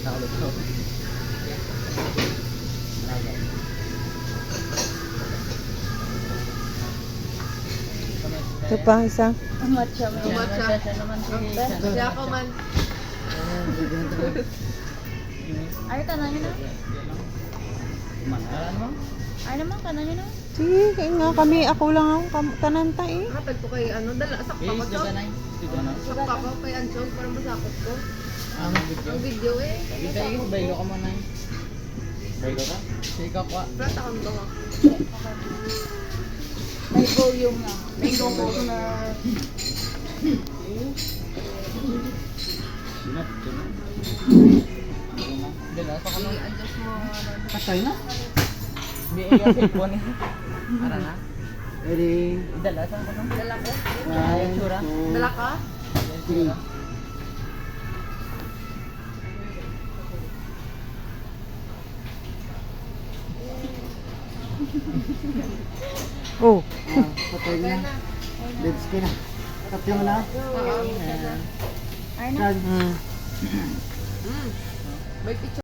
Ito pa isa. Matcha naman si ako man. Ay, tanangin na. Ay naman, tanangin na. Sige, kaya nga kami. Ako lang ako tananta eh. Kapag ko kay ano, dala, sakpa ko to. Sakpa ko kay Anchong para masakot ko. Ang video eh. Baylo ka mo na eh. Baylo ka? Sige ka. Plata kang to. May go yung nga. May go ko na. Dala sa kono. I-adjust mo. Patay na? Di iya cellphone. Ara na. Ready. Dala sa kono. Dala ko. Ay, tsura. Dala ka? Oh. Patay na. Dead skin na. Tapyo mo na. Oo. Ay na. Mm. May picture.